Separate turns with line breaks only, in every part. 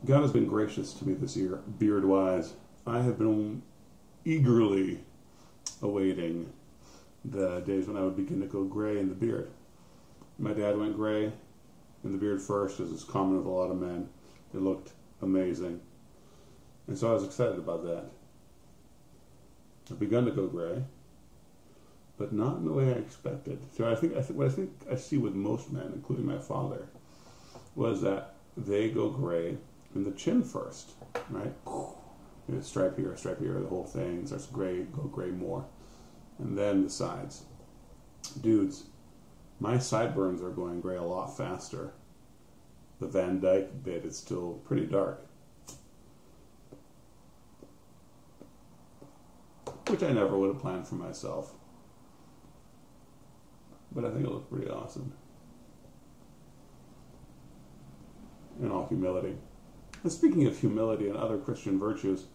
God has been gracious to me this year, beard-wise. I have been eagerly awaiting the days when I would begin to go gray in the beard. My dad went gray in the beard first, as is common with a lot of men. It looked amazing. And so I was excited about that. I've begun to go gray, but not in the way I expected. So what I think I see with most men, including my father, was that they go gray in the chin first, right? Stripe here, the whole thing starts gray, go gray more. And then the sides. Dudes, my sideburns are going gray a lot faster. The Van Dyke bit is still pretty dark, which I never would have planned for myself. But I think it looks pretty awesome. In all humility. And speaking of humility and other Christian virtues,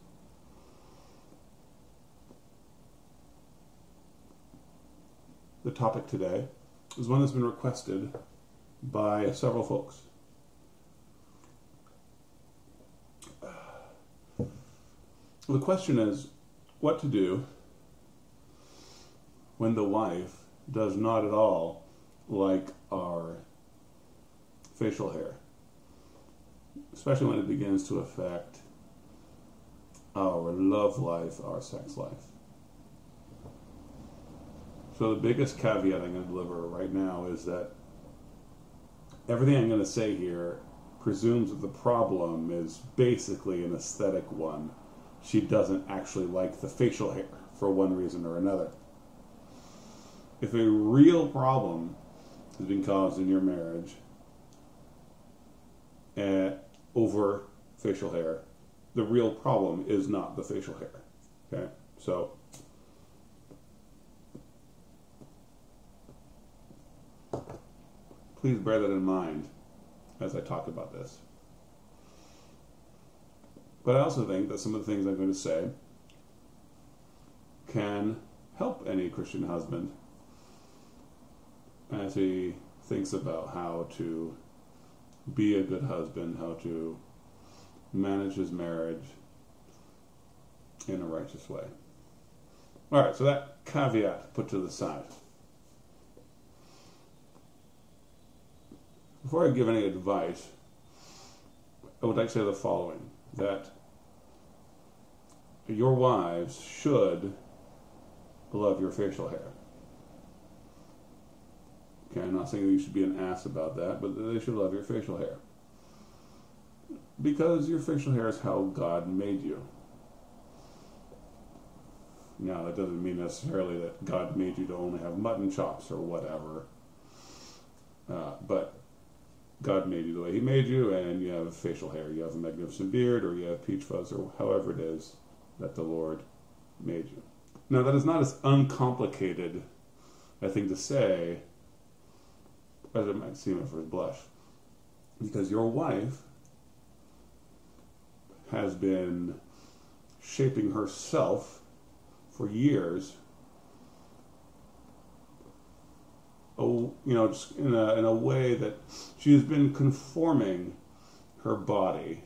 the topic today is one that's been requested by several folks. The question is, what to do when the wife does not at all like our facial hair, especially when it begins to affect our love life, our sex life. So the biggest caveat I'm going to deliver right now is that everything I'm going to say here presumes that the problem is basically an aesthetic one. She doesn't actually like the facial hair for one reason or another. If a real problem has been caused in your marriage over facial hair, the real problem is not the facial hair. Okay? So, please bear that in mind as I talk about this. But I also think that some of the things I'm going to say can help any Christian husband as he thinks about how to be a good husband, how to manage his marriage in a righteous way. All right, so that caveat put to the side. Before I give any advice, I would like to say the following, that your wives should love your facial hair. Okay, I'm not saying that you should be an ass about that, but they should love your facial hair. Because your facial hair is how God made you. Now, that doesn't mean necessarily that God made you to only have mutton chops or whatever. But God made you the way He made you, and you have facial hair. You have a magnificent beard, or you have peach fuzz, or however it is that the Lord made you. Now, that is not as uncomplicated a thing to say as it might seem at first blush. Because your wife has been shaping herself for years, just in a way that she has been conforming her body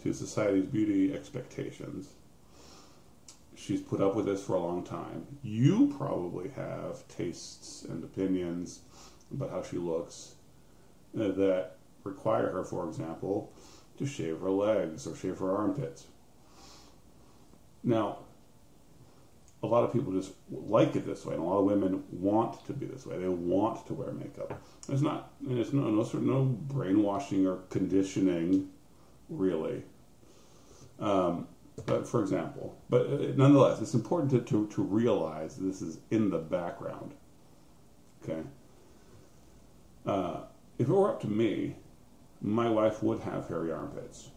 to society's beauty expectations. She's put up with this for a long time. You probably have tastes and opinions about how she looks that require her, for example, to shave her legs or shave her armpits. Now, a lot of people just like it this way, and a lot of women want to be this way. They want to wear makeup. There's no brainwashing or conditioning, really. But for example, nonetheless, it's important to realize this is in the background. Okay. If it were up to me, my wife would have hairy armpits.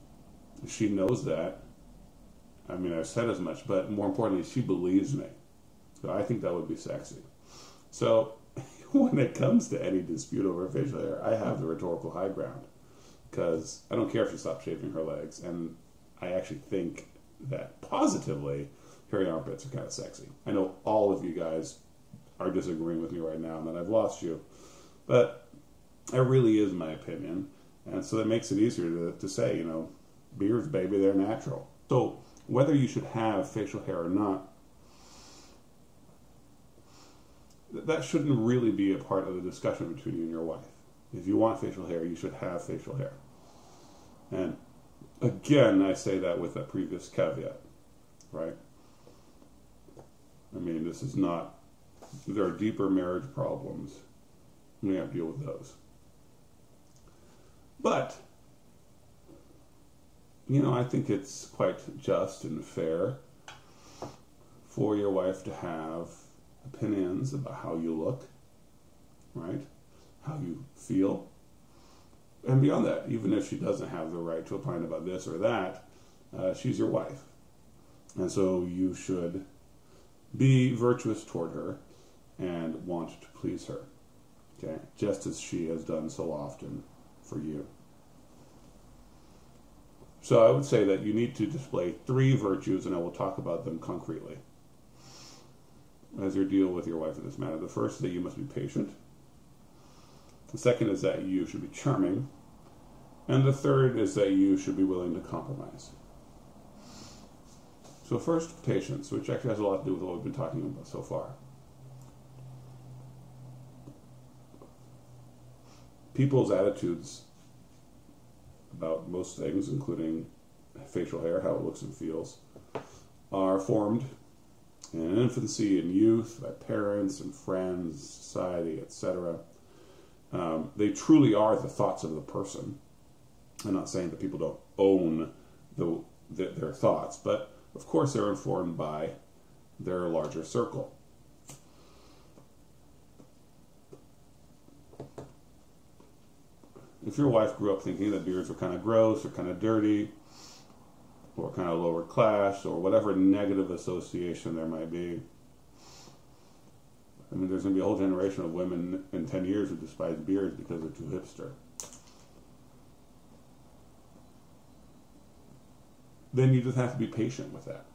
She knows that. I mean, I've said as much, but more importantly, she believes me. So I think that would be sexy. So when it comes to any dispute over facial hair, I have the rhetorical high ground. Because I don't care if she stops shaving her legs. And I actually think that positively, hairy armpits are kind of sexy. I know all of you guys are disagreeing with me right now and that I've lost you. But it really is my opinion. And so that makes it easier to say, beards, baby, they're natural. So whether you should have facial hair or not, that shouldn't really be a part of the discussion between you and your wife. If you want facial hair, you should have facial hair. And again, I say that with that previous caveat, right? I mean, this is not, there are deeper marriage problems. We have to deal with those. But, I think it's quite just and fair for your wife to have opinions about how you look, right? How you feel. And beyond that, even if she doesn't have the right to opine about this or that, she's your wife. And so you should be virtuous toward her and want to please her, okay? Just as she has done so often for you. So I would say that you need to display 3 virtues, and I will talk about them concretely as you deal with your wife in this matter. The first is that you must be patient. The second is that you should be charming. And the third is that you should be willing to compromise. So first, patience, which actually has a lot to do with what we've been talking about so far. People's attitudes about most things, including facial hair, how it looks and feels, are formed in infancy and youth by parents and friends, society, etc. They truly are the thoughts of the person. I'm not saying that people don't own their thoughts, but of course they're informed by their larger circle. If your wife grew up thinking that beards were kind of gross or kind of dirty or kind of lower class or whatever negative association there might be, I mean, there's going to be a whole generation of women in 10 years who despise beards because they're too hipster. Then you just have to be patient with that.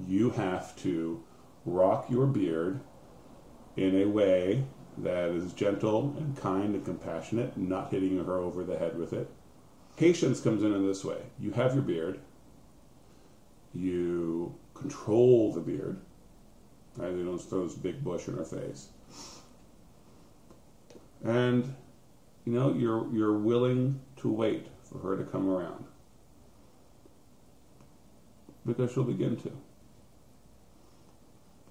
You have to rock your beard in a way that is gentle and kind and compassionate, not hitting her over the head with it. Patience comes in this way. You have your beard. You control the beard. Right? You don't throw this big bush in her face. And, you're willing to wait for her to come around. Because she'll begin to.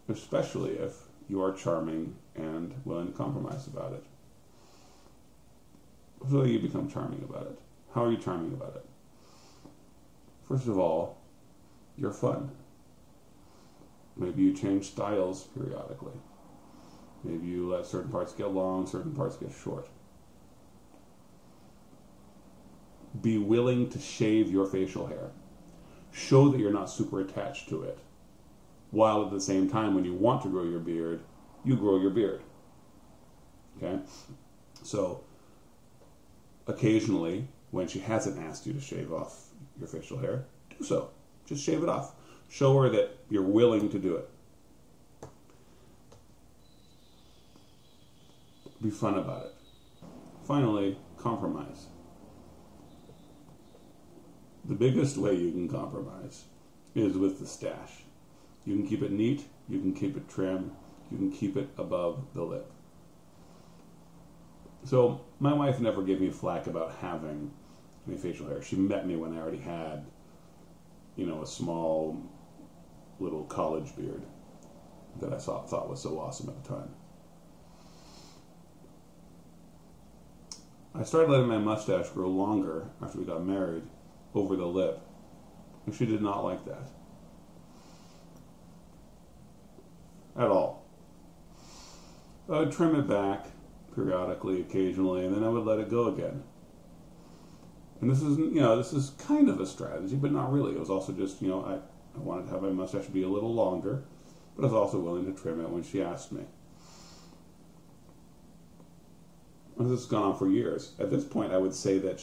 Especially if you are charming and willing to compromise about it. So you become charming about it. How are you charming about it? First of all, you're fun. Maybe you change styles periodically. Maybe you let certain parts get long, certain parts get short. Be willing to shave your facial hair. Show that you're not super attached to it. While at the same time, when you want to grow your beard, you grow your beard. Okay? So, occasionally, when she hasn't asked you to shave off your facial hair, do so. Just shave it off. Show her that you're willing to do it. Be fun about it. Finally, compromise. The biggest way you can compromise is with the stash. You can keep it neat, you can keep it trim, you can keep it above the lip. So, my wife never gave me flack about having any facial hair. She met me when I already had, a small little college beard that I thought was so awesome at the time. I started letting my mustache grow longer after we got married, over the lip, and she did not like that. At all. I would trim it back periodically, occasionally, and then I would let it go again. And this is kind of a strategy, but not really. It was also just, I wanted to have my mustache be a little longer, but I was also willing to trim it when she asked me. And this has gone on for years. At this point, I would say that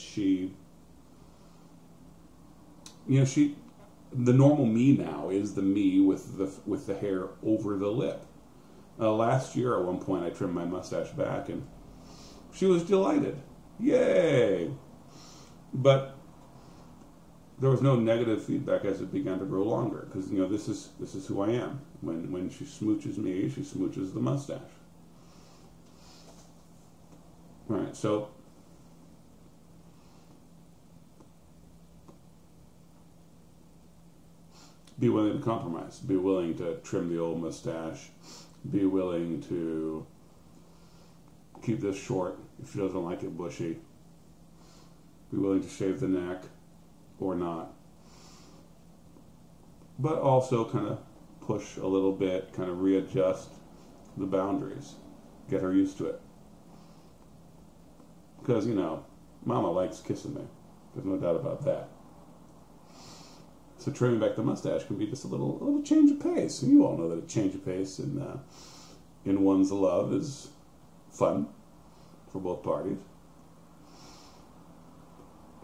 the normal me now is the me with the hair over the lip. Last year, at one point, I trimmed my mustache back, and she was delighted. Yay! But there was no negative feedback as it began to grow longer, because this is who I am. When she smooches me, she smooches the mustache. All right, so be willing to compromise. Be willing to trim the old mustache. Be willing to keep this short if she doesn't like it bushy. Be willing to shave the neck or not. But also kind of push a little bit, kind of readjust the boundaries. Get her used to it. Because, Mama likes kissing me. There's no doubt about that. So trimming back the mustache can be just a little change of pace. And you all know that a change of pace in one's love is fun for both parties.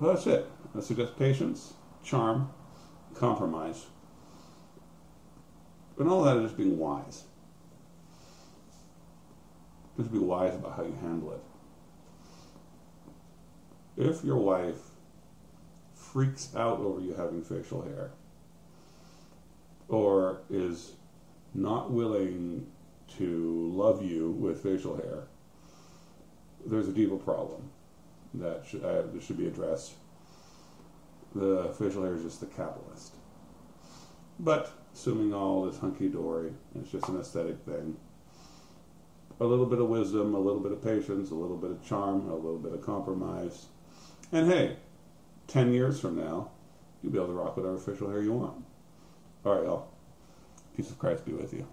Well, that's it. I suggest patience, charm, compromise. And all that is just being wise. Just be wise about how you handle it. If your wife freaks out over you having facial hair, or is not willing to love you with facial hair, there's a deeper problem that should be addressed. The facial hair is just the catalyst. But assuming all is hunky-dory, it's just an aesthetic thing. A little bit of wisdom, a little bit of patience, a little bit of charm, a little bit of compromise. And hey, 10 years from now, you'll be able to rock whatever facial hair you want. All right, y'all. Peace of Christ be with you.